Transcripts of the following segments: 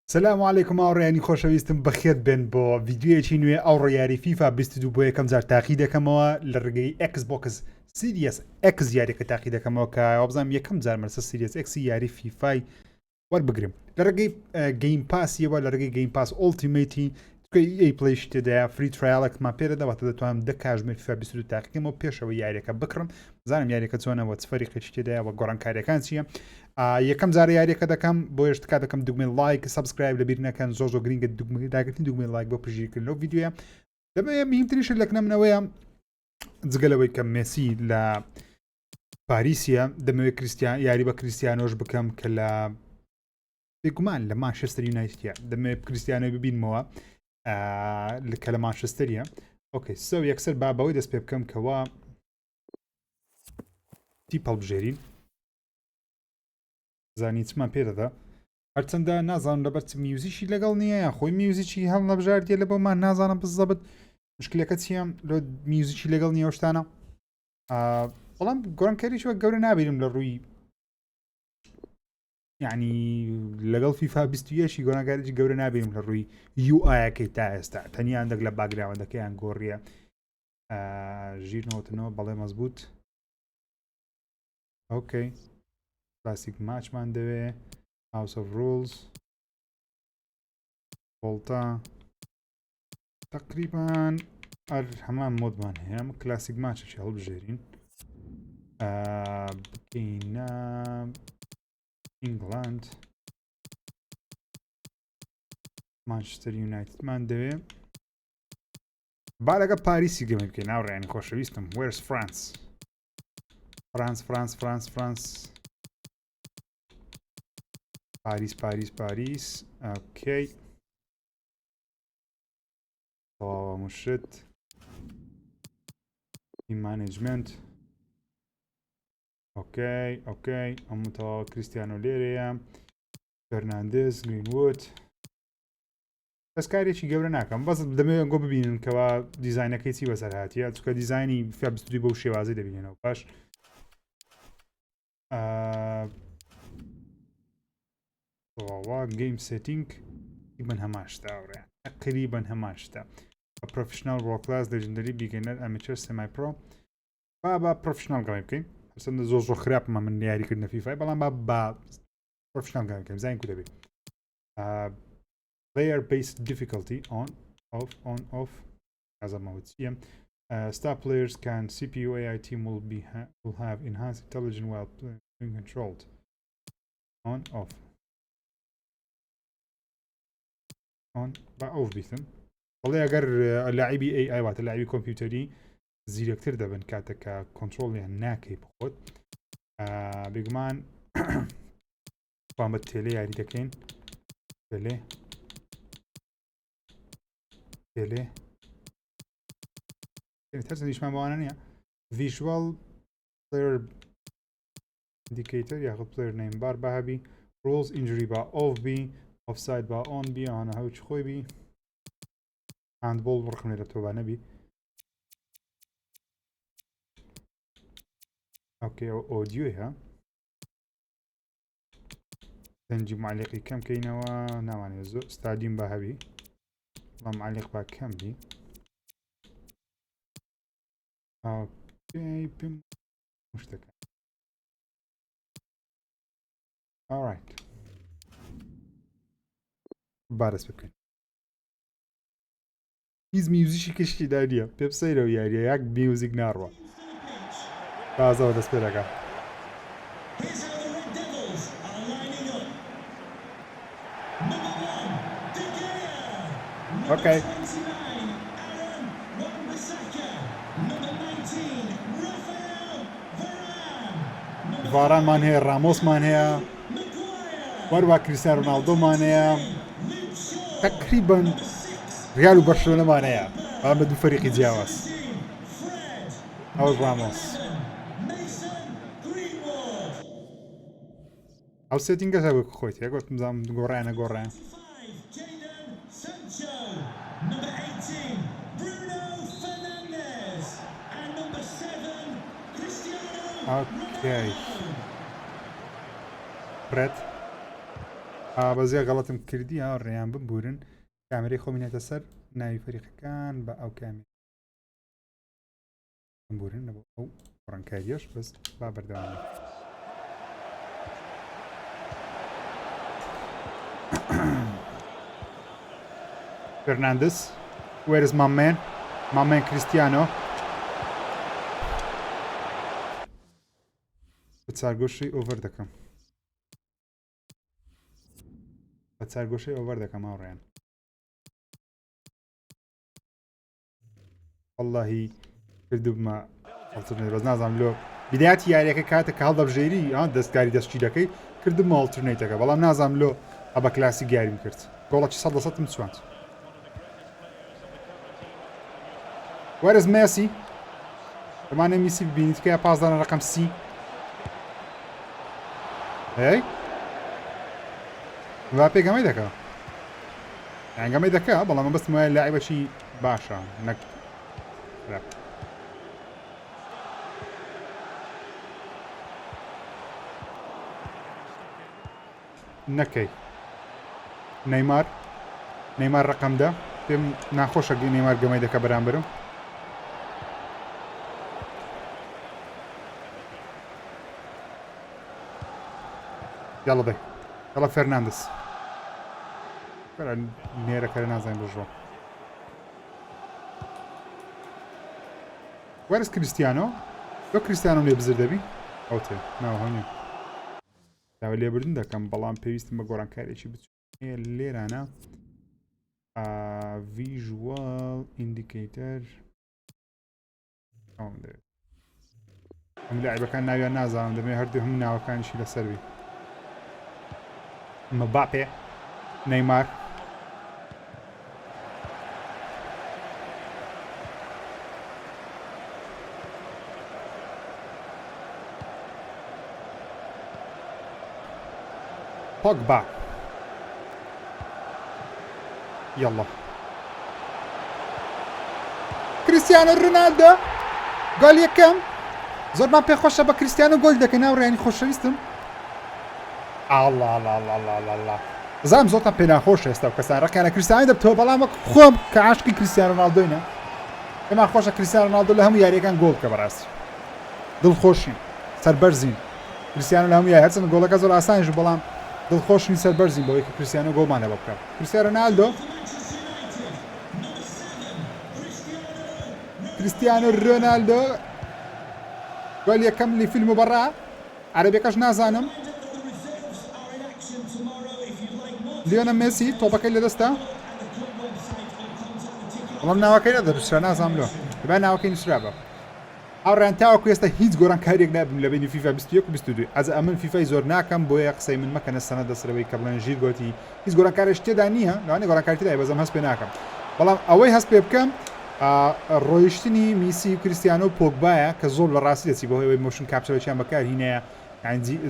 سلام علیکم ئاڕێیانی خۆشەویستم بەخێت بێن بۆ ڤیددیویەکی نوێ ئەو ڕیاری فیفا 22 بۆ یەکەم جار تاقی دەکەمەوە لە ڕگەی Xbox Series X یاریەکە تاقی دەکەمەوە کە وابزانم یەکەم جار مەرسە Series X یاری فیفای وەربگرم لە ڕگەی گەیم پاسیەوە لە ڕگەی گەیم پاس ئۆڵتیمەیتی ئەی پلیش تێدایە فری ترایڵێکمان پێدەدەواتە دەتوانم 10 کاژمێر فیفا 22 تاقیکەمەوە پێشەوە یاریەکە بکڕم زانم یاریەکە چۆنەوە چ فەریقێکی تێدایە وە گۆڕانکاریەکان چییە یەکەم جارە یاریەکە دەکەم بۆ هێشتا دەکەم دوگمەی لایک سابسکرایب لەبیر نەکەن زۆر گرینگە داگرتنی دوگمەی لایک بۆ پژیرکردن لەو ڤیدیۆیە دەبێت مهمترینش لەکنەمنەوەیە جگەلەوەی کە مێسی لە پاریسیە دەمەوێت یاری بە کریستیانۆش بکەم کە لە بێگومان لە مانچستەر یونایتدە دەمەوێت کریستیانۆی ببینمەوە کە لە مانچستەریە ئۆکەی سەو یەکسەر بابەوەی دەست پێ بکەم کەوا تی هەڵبژێرین زانی چمان پێدەدا هەرچەندە نازانم لەبەر میوزیشی لەگەڵ نییە یان خۆی میوزیکی هەڵ نەبژاردیە لە بۆمان نازانم بزەبت مشکلەکە چییە لە میوزیکی لەگەڵ نییە شتانە بەڵام گۆڕانکاریشوە گەورە نابێنم لە ڕووی یعنی لەگەڵ فیفا 21 گۆڕانکاریی گەورە نابێنم لە ڕووی UI-یەکەی تا ئێستا تەنیان دەک لە باگراوەندەکەیان گۆڕیە ژیرنەوەتنەوە بەڵێ مەزبوط ئۆکەی کلاسیک ماچمان دەوێ House of Rules فۆڵتا تقریبان هەمان مۆدمان هەیە کلاسیک ماچێکی هەڵبژێرین بکەینە ئینگڵاند مانچستەر یونایتدمان دەوێ با لەگە پاریسی گەمە بکەین ناوڕێیانی خۆشەویستم وێرس فرانس پاریس اوكي مشت مانجمنت اوكي امتى كريستيانو ليريا فرنانديز جرينوود بس کارێکی گەورە ناکەم بەس دەمەوێت گۆ ببینن کەوا دیزاینەکەی چی بەسەر هاتیە چونکە دیزایانی فیفا 22 بەو شێوازەی دەبینێنەوە باش گەیم سێتینگ تقریبا هەماشتا ئەوڕێ تقریبا هەماشتا پرۆفیشنال ڕۆ کلاس لەژندەری بیگەنەر ئەمەچەر سێمای پرۆ با پرۆفیشنال گەمە بکەین هەرچەندە زۆر خراپمە من یاریکردنە فیفای بەڵام با پرۆفیشنال گەمە بکەین زانین کو دەبێت player based difficulty on off as a mode star players can CPU AI team will have enhanced intelligence while being controlled on off با off بیتن والله ئەگەر لاعبی AI واتە لاعبی کۆمپیوتەری زیرەکتر دەبن کاتێککە کۆنترۆڵیان ناکەی بخۆت بێگومان وان بە تێلێ یاری دەکەین تێلێ تەرسەندیشمان بەوانە نییە visual player indicator یاخود player name bar با هەبی rules injury با off بی offside با on بی ئەوانە هەوچ خۆی بی handball بڕخم لێرە تۆ با نەبی اوكي ئۆدیۆیە دەنجی معلقی کەم کەینەوە نامانێت زۆر ستادیوم با هەبی بەڵام معلق با کەم بی اوكي پێم شتەکە alright بارەس بکەین هیچ میوزیشی کەشتی داریە پێ بسەیرەوە یاریە یاک میوزیک ناڕوە بازەوە دەست پێ دەکەم اوكي ڤارانمان هەیە ڕامۆسمان هەیە وەروە کریستیانۆ رۆناڵدۆمان هەیە تقریبا ریال و بەرشلۆنەمان هەیە بەڵام بە دوو فەریقی جیاواز ئەو ڕامۆس ئەو سێتینگە هەبێ خۆیت یەکوەتم زانم گۆڕایە نەگۆڕایە اوكي بريت بەزیە غەڵەتم کردی ڕێیان ببورن کامێرەی خۆمینێتە سەر ناوی فەریقەکان بە ئەو کامێرە بورن بۆ ئەو ڕەنکاریەش بەس با بەردەوام Fernandes, where is my man? My man Cristiano. بەچارگۆشەی ئۆڤەر دەکەم. بەچارگۆشەی ئۆڤەر دەکەم هاوڕێیان. وەڵڵاهی کردوبمە ئەڵتەرنێت بەس نازانم لۆ بیدایەتی یاریەکە کاتێک کە هەڵدەبژێری دەستکاری دەستچی دەکەی کردممە ئەڵتەرنێتەکە بەڵام نازانم لۆ ئەبە کلاسی گیاریم کرد. گۆڵێکی 100% سوواند. Where is Messi? دەمانێت میسی ببینیت کە پاسدانە ڕقم سی. هەی؟ مباپێ گەمەی دەکا. یان گەمەی دەکا بەڵام من بەستم وایە لاعیبەکی باشە نەک نەکەی. نەیمار ڕقەمدە پێم ناخۆشە نەیمار گەمەی دەکە بەرامبەرم. يلا بي يلا فرنانديز نێرە کە نازانین بژۆ وەرز کریستیانۆ تۆ کریستیانۆ لێ بزر دەبی ئەو تێ ناوە هەنی داوە لێبوردن دەکەم بەڵام پێویستم بە گۆڕانکارێکی بچووکە لێرانە ڤیژوەڵ ئیندیکەیتەر ئەم لاعیبەکان ناویان نازانم دەبێت هەردوو هەموو ناوەکانیشی لەسەروی Mbappé, Neymar. Pogba. يلا. كريستيانو رونالدو. قال يكم. زۆر مان پێ خۆشە بە کریستیانۆ گۆل دەکەن ناوڕێنی خۆشەویستم. الله زانم زۆرتان پێ ناخۆشە ئێستا و کەسان ڕقیانە کریستیانی دەبتەوە بەڵام خۆم کە عاشقی کریستیانۆ رۆناڵدۆینە پێمان خۆشە کریستیانۆ رۆناڵدۆ لە هەموو یاریەکان گۆڵ بکە بەڕاستی دڵخۆشین سەربەرزین کریستیانۆ لە هەموو یاری هەرچەندە گۆڵەکە زۆر ئاسانیش بەڵام دڵخۆشین سەربەرزین بەوەی کە کریستیانۆ گۆڵمان لێ بکات کریستیانۆ رۆناڵدۆ کریستیانۆ رۆناڵدۆ گۆڵ یەکەم لی فیلم و بەڕا عەرەبیەکەش نازانم لیۆنە مێسی تۆپەکەی لەدەستا بەڵام ناوەکەی نەدەبشرا نازانم لۆ دەبا ناوەکەی نووسرا بە هاوڕێیان تاوەکو ئێستا هیچ گۆڕانکاریێک نابم لە بینی فیفا 21 و 22 ئەز ئەمن فیفای زۆر ناکەم بۆیە قسەی من مەکەنە سەنە دەسرەوەی کە بڵێن ژیر گوتی هیچ گۆڕانکارێک تێدا نییە لەوانەیە گۆڕانکاری تێدایە بەزەم هەست پێ ناکەم بەڵام ئەوەی هەست پێ بکەم ڕۆیشتنی میسی و کریستیانۆ پۆگبایە کە زۆر لە ڕاستی دەچی بەهۆی ئەوەی مۆشن کاپچەرێکیان بەکارهینەیە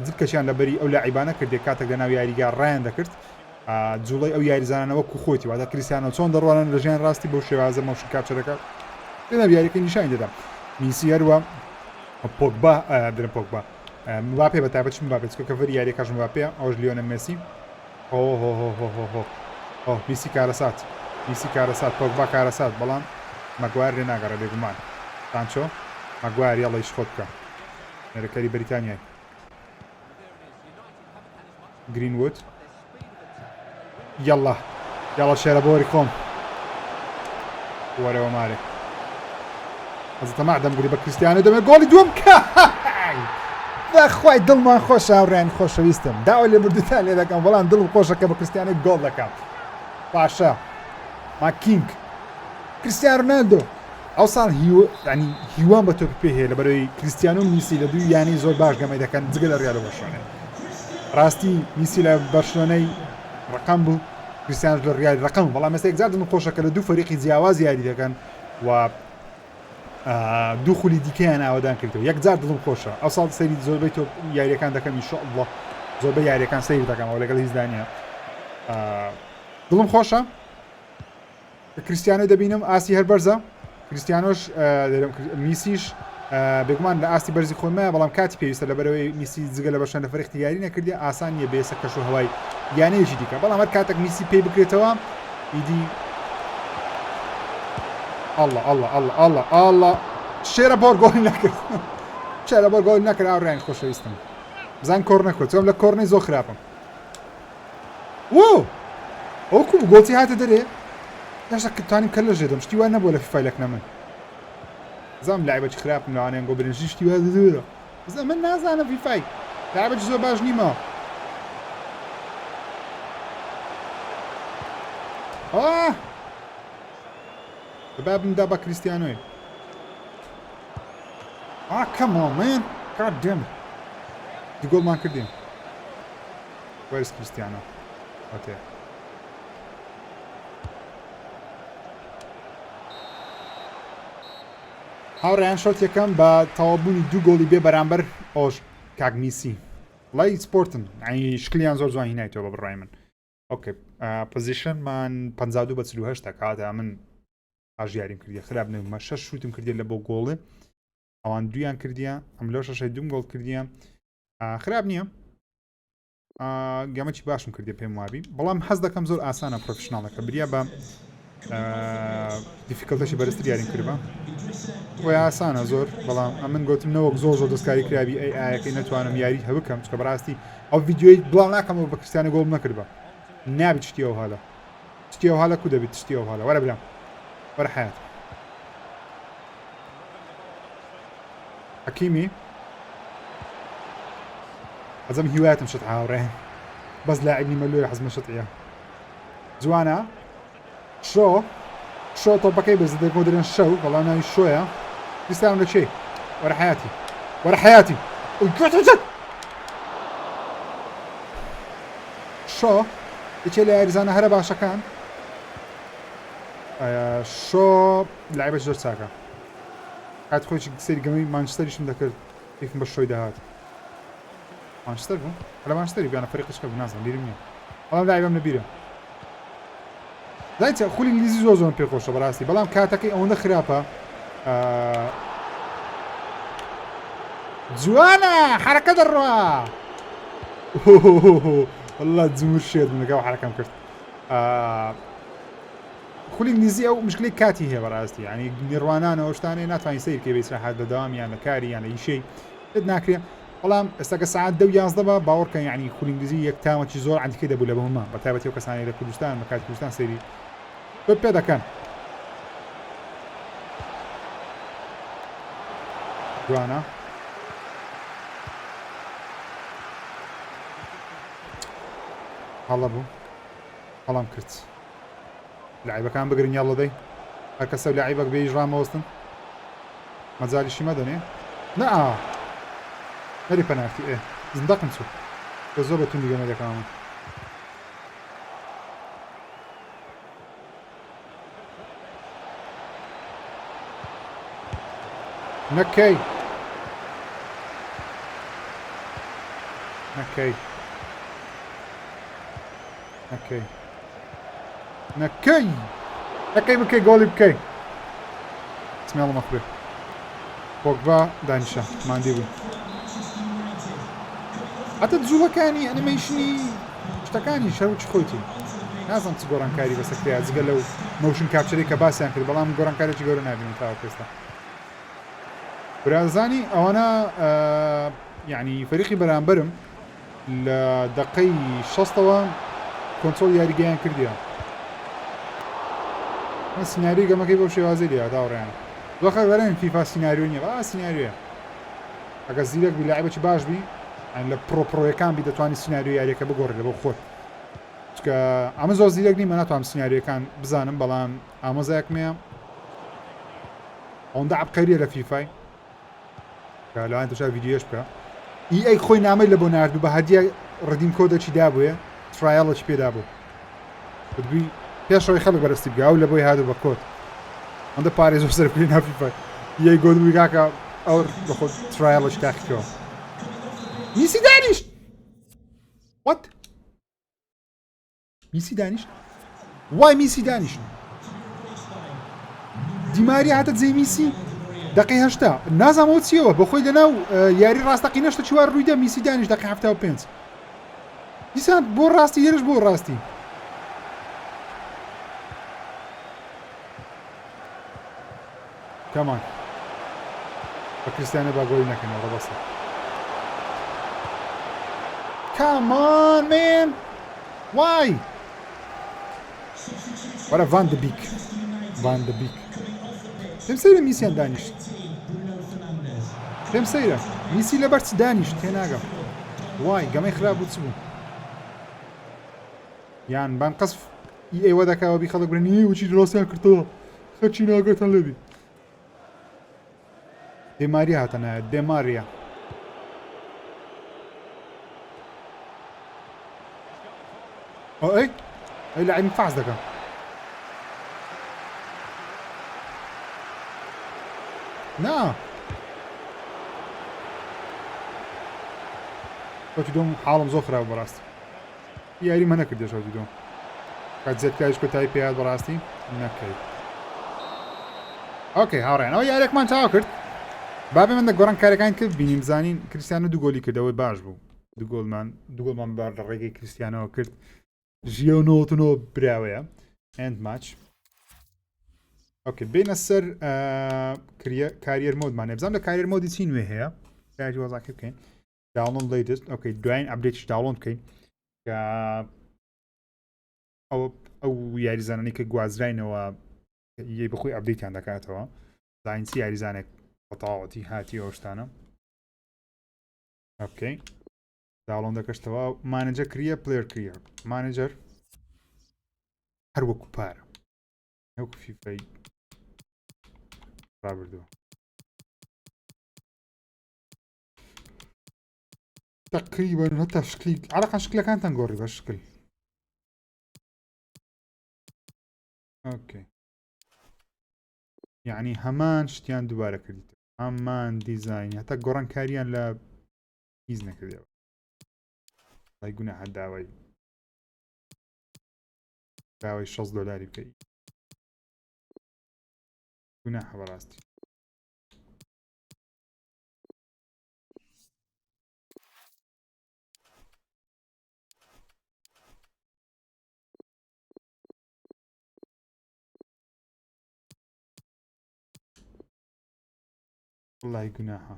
جلکەشیان لەبەری ئەو لاعیبانە کردێ کاتێک لە ناو یاریگا ڕایان دەکرد جوڵی ئەو یاریزانانەوە کوخۆتی واتە کریستیانۆ چۆن دەڕوانن لە ژیان ڕاستی بەو شێوازە مۆشن کاپچەرەکە لەناو یاریەکەی نیشانی دەدەم میسی هەروە پۆگبا درم پۆگبا مباپێ بە تایبەت مباپێ چکە کەڤەری یاریەکەش مباپێ ئەوش لیۆنە مێسی میسی کارەسات پۆگبا کارەسات بەڵام مەگوار لێ ناگەڕێ بێگومان تانچۆ مەگوار یاڵی خۆت بکە نێرەکەری بەریتانیای گرینوود يلا شێرە بۆری خۆم وەرەوە مارێ ئەزتە مادەم گوری بە کریستیانۆ دەمێ گۆڵی دووەم کە بەخوای دڵمان خۆش هاوڕێیان خۆشەویستم داوا لێ بردوتان لێ دەکەم بەڵام دڵم خۆشە کە بە کریستیانۆ گۆڵ دەکەم پاشا ماکینگ کریستیانۆ رۆناڵدۆ ئەو ساڵ ینی هیوان بە تۆ پێ هەیە لەبەرەوەی کریستیانۆ میسی لە دوو یانی زۆر باش گەمەی دەکەن جگە لە ڕیال بەرشلۆنە ڕاستی میسی لە بەرشلۆنەی ڕقم بوو کریستیانۆ لە ڕیال ڕقم بەڵام ئێستا یەکجار دڵم خۆشە کە لە دوو فەریقی جیاواز یاری دەکەن و دوو خولی دیکەیان ئاوادان کردەوە یەکجار دڵم خۆشە ئەو ساڵ سەیری زۆربەی تۆ یاریەکان دەکەم ئینشاءالله زۆربەی یاریەکان سەیر دەکەم ئەو لەگەڵ هیچ دانیە دڵم خۆشە کریستیانۆ دەبینم ئاسی هەر بەرزە کریستیانۆش میسیش بێگومان لە ئاستی بەرزی خۆمایە بەڵام کاتی پێویستە لەبەرەوەی میسی جگە لە بەشەندە فەرقی یاری نەکردی ئاسان نیە بێسە کەش و هەوای یانەیەکی دیکە بەڵام هەر کاتێک میسی پێی بکرێتەوە ئیدی ئەڵڵە شێرە بۆر گۆڵی نەکرد شێرە بۆر گۆڵی نەکرد ئاوڕێیان خۆشەویستم بزان کۆڕ نەکرد چۆم لە کۆڕنەی زۆر خراپم ئەوکو گۆڵی هاتە دەرێ داشتە کتانی کە لە ژێدەم شتی وان نەبووە لە فیفای لەکنە من زام لایبەکی خراپم لەوانەیە گۆ برنجی شتی وا دەدورە بزە من نازانم فیفای لایبەکی زۆر باش نیمە بابم دا بە کریستیانۆی come on man god damn it دی گۆڵمان کردیم where's کریستیانۆ ئۆکێ هاوڕێیان شۆت یەکەم بە تەواوبوونی 2 گۆڵی بێ بەرامبەر ئۆژ کاک میسی وڵای سپۆرتن ئەنی شکلیان زۆر جوان هینایەوە بە بڕای من ئۆکێ پۆزیشنمان 52-48 کاتە من ئاژیاریم کردی خراپ نەبوومە 6 شوتم کردی لە بۆ گۆڵێ ئەوان دویان کردیە ئەم لەو 6 دوم گۆڵ کردیە خراپ نییە گەمەکی باشم کردی پێم وابی بەڵام حەز دەکەم زۆر ئاسانە پرۆفشناڵەکە بریا بە دیفیکڵتەشی بەرزتر یاریم کردبە وی ئاسانە زۆر بەڵام ئەمن گوتم نەوەک زۆر دەستکاری کرابی ئایەکەی نەتوانم یاری هەبکەم چکە بەڕاستی ئەو ڤیددیۆی بڵاو ناکەمەوە بە کریستیانۆ گۆڵ نەکردبە نابێت شتی ئەو هەڵە شتی ئەو هەڵە کو دەبێت شتی ئەو هەڵە وەرە برام وەرە حیات حەکیمی حەزەم هیوایەتم شت هاوڕێ بەس لاعبنی مەلوێ حەزمە شتیە جوانە شۆ تۆپەکەی بەز دەکۆ درێن شەو بەڵام ناوی شۆیە کریستیانۆ لە چێ وەرە حیاتی شۆ یەکێ لە یاریزانە هەرە باشەکان شۆ لاعبەش زۆر چاکە کات خۆی سەری گەمەی مانچستەریشم دەکرد یەکم بە شۆی داهات مانچستەر بوو لە مانچستەری بیانە فەریقیشکە بوو نازانم بیرم نییە بەڵام لاعبەم نەبیرە دایچە خولی ئینگلیزی زۆر پێ خۆشە بەڕاستی بەڵام کاتەکەی ئەوەندە خراپە جوانە حرەکە دەڕوا والله جمهور شێت بوو لەگەڵ حرەکەم کرد خولی ئینگلیزی ئەو مشکلەی کاتی هەیە بەڕاستی یعنی نیڕوانانە ئەو شتانەیە ناتوانین سیر بکەی بە ئیسراحات بەدەوام یان لە کاری یان لە ئیشەی پێت ناکرێ بەڵام ئێستا کە ساعات 10-11 بە باوەڕکە یعنی خولی ئینگلیزی یەک تامەکی زۆر عەندیکەی دەبوو لە بەهەمە بە تایبەتی ئەو کەسانی لە کوردستان بە کاتی کوردستان سەیری پێ دەکەن جوانە هەڵە بوو هەڵام کرد لاعیبەکان بگرن یاڵە دەی هەر کەسە لاعیبەک بێ ژڕامەوەستن مەجالیشی مەدەنێ نە نەری پەنارتی زندەقم چوو کە زۆر بە توندی گەمە دەکەم نەکەی نەکەی نەکەی نەکەی نەکەی بکەی گۆڵی بکەی سمێڵمە خوێ پۆگبا دانیشە ماندی بوو هەتە جوڵەکانی ئەنیمەیشنی شتەکانی شەوچ خۆیتی نازانم چ گۆڕانکاری بەسەکریا جگە لەو مۆشن کاپچەرەی کە باسییان کرد بەڵام گۆڕانکارێکی گەورە نابینین تاوە پێستا برازانی ئەوانە یعنی فەریقی بەرامبەرم لە دەقەی 6ەوە کۆنترۆل یاریگەیان کردیە من سیناریۆی گەمەکەی بەو شێوازەی لێ داوڕیان دۆخە بەرێن فیفا سیناریۆ نییە با سیناریۆیە ئەگە زیرەک بی لاعیبێکی باش بی لە پرۆپڕۆیەکان بی دەتوانانی سیناریۆ یاریەکە بگۆڕی لە بۆ خۆت چکە ئەمە زۆر زیرەک نیمە ناتوانم سیناریۆکان بزانم بەڵام ئامۆزایەکمەیە ئەوەندە عەبقەریە لە فیفای کە لەوان دەشا ڤیدیۆش بکە ئەی خۆی نامەی لە بۆ ناردوو بە هەدیە ڕدیم کۆدەکی دابووە ترایەڵەکی پێدا بوو بدوی پێشەوەی خەڵک بەرزتی بگا و لە بۆی هاتوو بە کۆت ئەوەندە پارێ زۆر سەرکردی نا فیفای یەی گۆدبووی کاکە ئەو بە خۆت ترایەڵەکی تاقیکەوە میسی دانیشت وات میسی دانیشت وای میسی دانیشت دیماری هاتە جێی میسی دقی 8 نازانەوە چیەوە بە خۆی لەناو یاری ڕاستەقینەشتە چوار ڕوویدا میسی دانیشت دقی 75 دیسان بۆ ڕاستی یێرش بۆ ڕاستی کەمان بە کریستیانە با گۆڵی نەکەنەوە ڕەبەسە کەمان من وای وەرە ڤان دە بیک پێم سەیرە میسیان دانیشت پێم سەیرە میسی لەبەر چ دانیشت تێناگەم وای گەمەی خراپ بوو چ بوو یان بان قەسف ئێوە دەکاوە بی خەڵک برنی وچی ڕاستیان کردەوە خەرچی ناگەتان لەبی دێماری هاتە نایەت دێماریە ئەی لاعبی فاز دەکەم نا شەوتی دۆم حاڵم زۆر خراپ بەڕاستی یاری مە نەکردێ شەوتی دۆم کات زێتکاریش کۆتایی پێیاد بەڕاستی نەکەیت ئۆکەی هاوڕێن ئەوە یارێکمان تاوا کرد بابێ من دە گۆڕانکاریەکان کرد بینیم زانین کریستیانۆ دوو گۆلی کردەوەی باش بوو دوو گۆڵمان بەر لە ڕێگەی کریستیانەوە کرد ژیە و 99 براوەیە ئەند ماچ ئۆکێ بینە سەر کاریر مۆدمانێ بزانام لە کاریر مۆدی چی نوێ هەیە یاری وەزاکە بکەین داڵۆن لیتست ئۆکەی دوایین ئەپدێتیش داڵۆن بکەین کە ئەو یاریزانانی کە گوازراینەوە یەی بخۆی ئەپدەیتیان دەکاتەوە زانینسی یاریزانێک بەتەواوەتی هاتی ئەو شتانە ئۆکەی داڵۆن دەکەشتەوە مانەجەر کریە پلێر کریە مانەجەر هەر وەکو پارە وەکو فیفای ڕابردووە تقریبا هەتا شکلی عەلاقەن شکلەکانتان گۆڕی بە شکل ئۆکەی یعنی هەمان شتیان دووبارە کردیتە هەمان دیزاینی هەتا گۆڕانکاریان لە هیچ نەکردەوە لای گوناحە داوای $60 بکەی گوناحە بەڕاستی وڵای گوناحە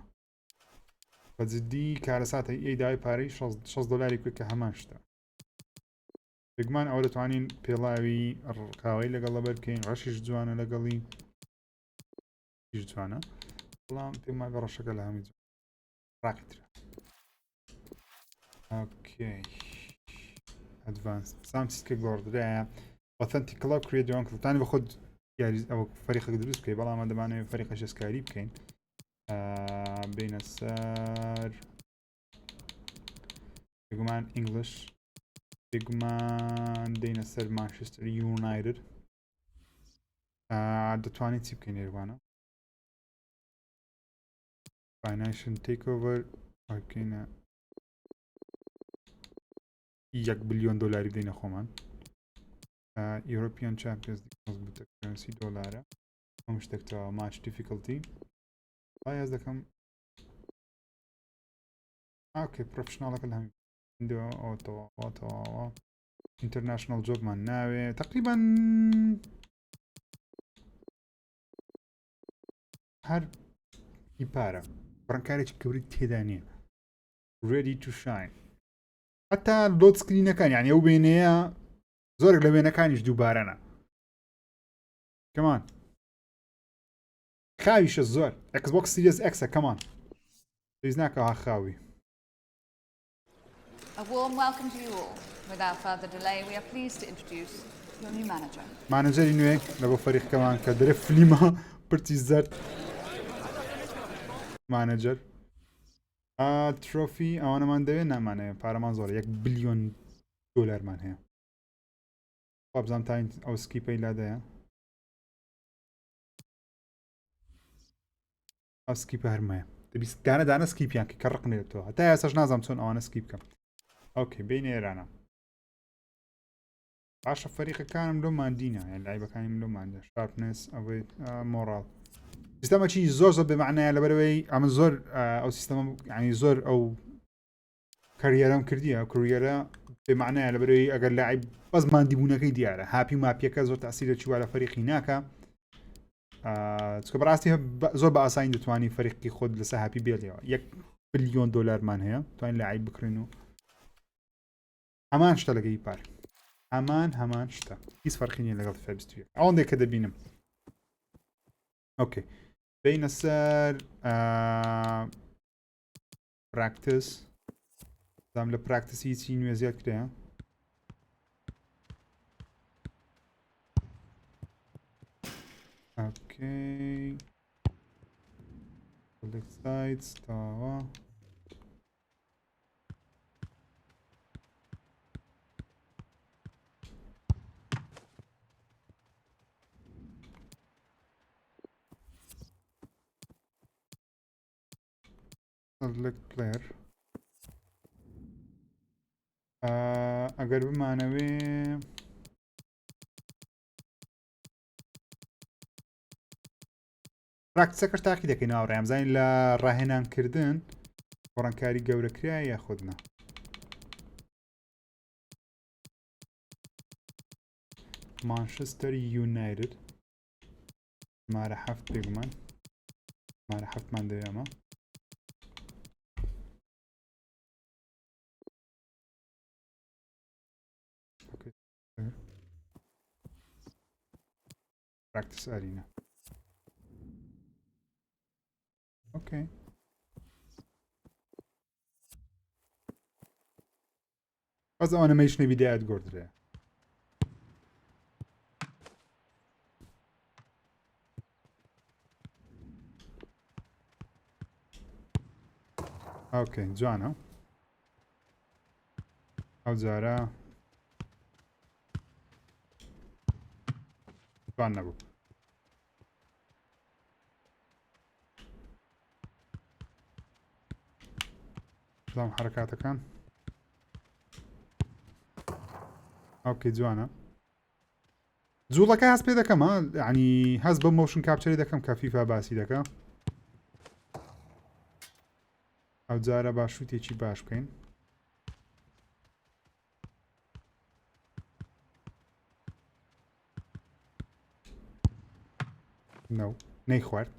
بەجددی کارەساتە ئەی داوای پارەی $60 بکە کە هەمان شتە بگمان ئەوە دەتوانین پێڵاوی ڕقاوەی لەگەڵ لەبەر بکەین ڕەشیش جوانە لەگەڵی هیچ جوانە بەڵام پێم وایە بە ڕەشەکە لە هەمی ڕاقیترە ئۆکەی ئەدڤانس سام چیتکە گۆڕدرایە ئۆتەنتیک کڵاو کرێت دوانکڵتانی بە خۆت یاری ئەوە فەریقەک دروست بکەی بەڵام دەمانەوێت فەریقە شێسکاری بکەین بینە سەر بێگومان ئینگلیش بێگومان دێنە سەر مانچستەر یونایتد دەتوانین چی بکەین نێوانە فاینانشل تێک ئۆڤەر بکەینە $1 بلیۆن بدەینە خۆمان ئیوروپیان چامپیۆنز لیگ مەزبوطە کرەنسی دۆلارە ئەم شتێکتەوە ماچ دیفیکڵتی باز دەکەم ئۆکەی پرۆفشناڵەکە لە هەمی ئەوتەواوە ئینتەرناشنڵ جۆبمان ناوێ تقریبا هەر هیپارە بڕنکارێکی کەوری تێدا نییە ready to shine حتا لۆت سکرینەکان یعنی ئەو وێنەیە زۆرێک لە وێنەکانیش دووبارەنە کەمان خاویشە زۆر Xbox Series X کەمان پێویست ناکەوە خاوی A warm welcome to you all. Without further delay, we are pleased to introduce your new manager. مانەجەری نوێ لە بۆ فەریقەکەمان کە دەرێ فلیمە پرتی زەرد مانەجەر ترۆفی ئەوانەمان دەوێت نامانەیە پارەمان زۆر $1 بلیۆن هەیە بزانام تا ئەو سکیپەی لادەیە ئەو سکیپە هەرمایە دەبیست دانە سکیپیان کە ڕقنێتەوە هەتا یاسەش نازانم چۆن ئەوانە سکیپ بکەم ئۆکەی بینە ئێرانە باشە فەریقەکانم لەو مادینە یان لایبەکانیم لەو مادە شارپنس ئەوەی مۆڕاڵ سیستەمەکی زۆر بێمەعنایە لەبەرەوەی ئەمە زۆر ئەو سیستەمە یعنی زۆر ئەو کەریەرەم کردیە کڕیەرە بمعنى لبروي اگر لاعب بس ماندیبوونەکەی دیارە هاپی ماپیەکە زۆر تاسیرە چوارە فەریقی ناکە چکە بەڕاستی زۆر بە ئاسانی دەتوانی فەریقی خۆت لەسەر هاپی بێڵێەوە 1 بلیۆن دلارمان هەیە توانین لاعب بکڕین و هەمان شتە لەگەی پار هەمان شتە هیچ فەرقی نیە لەگەڵ فیفا 21 ئەوەندێک کە دەبینم اوكي بين سەر براکتس دام لە پراکتسی چی نوێ زیاد کرێ اوكي select sites تاوا select player ئەگەر بمانەوێ پراکتسەکەش تاقی دەکەین ئاوڕێ ئەمزانین لە ڕاهێنانکردن گۆڕانکاری گەورەکرا یا خودنا مانچستەر یونایتد مارە هەفت بێگومان مارە هەفتمان دەوێ ئەمە practice arena. Okay. Az animation videót gördre. Okay, جوانا. او زارا. جوان نبود. نظام حركاته كان اوكي جوانا زوڵەکە هەست پێ دەکەمە یعنی هەست بە مۆشن کاپچەری دەکەم کە فیفا باسی دەکە ئەو جارە با شوتێکی باش بکەین نو نەیخوارد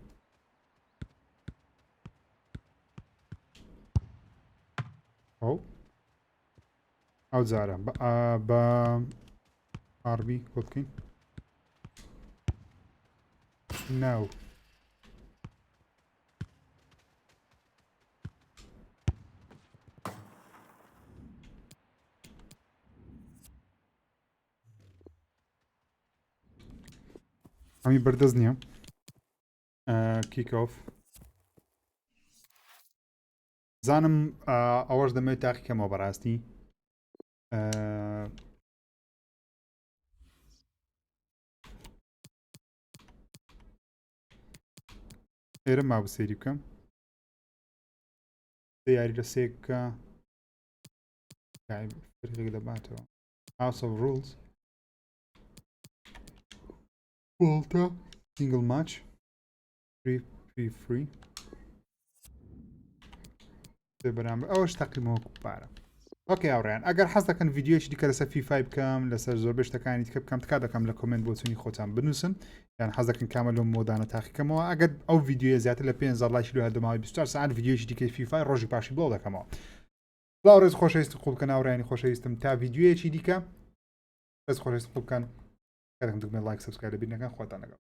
ئەو جارە بە ئاربی کۆ بکەین ناو ئەمی بەردەست نییە کیک ئۆف زانم ئەوەش دەمەوێت تاقیکەمەوە بەڕاستی ئێرە ماوە سەیری بکەم یاری لە سێکە فرقێک دەباتەوە House of Rules Volta Single Match Free بەرامبەر ئەوەش تەقریبەوە پارە ئۆکێ ئەوڕێیان ئەگەر حەز دەکەن ڤیدیۆیەکی دیکە لەسەر فیفای بکەم لەسەر زۆربەی شتەکانی دیکە بکەم تکا دەکەم لە کۆمنت بۆ چوونی خۆتان بنووسن یان حەز دەکەن کامە لەم مۆدانە تاقیکەمەوە ئەگەر ئەو ڤیدیۆیە زیاتر لە 5,000 لایکی لێ هەردەماوەی 24 ساعت ڤیدیۆیەکی دیکەی فیفای ڕۆژی پاشی بڵاو دەکەمەوە بڵاو ڕێز خۆشەویست قوڵ بکەن ئاوڕێیانی خۆشەویستم تا ڤیدیۆیەکی دیکە ڕێز خۆشەویست قوڵ بکەن کارێکم دەکەن لایک سەبسکرایب لەبیر نەکەن خۆتان لەگەڵ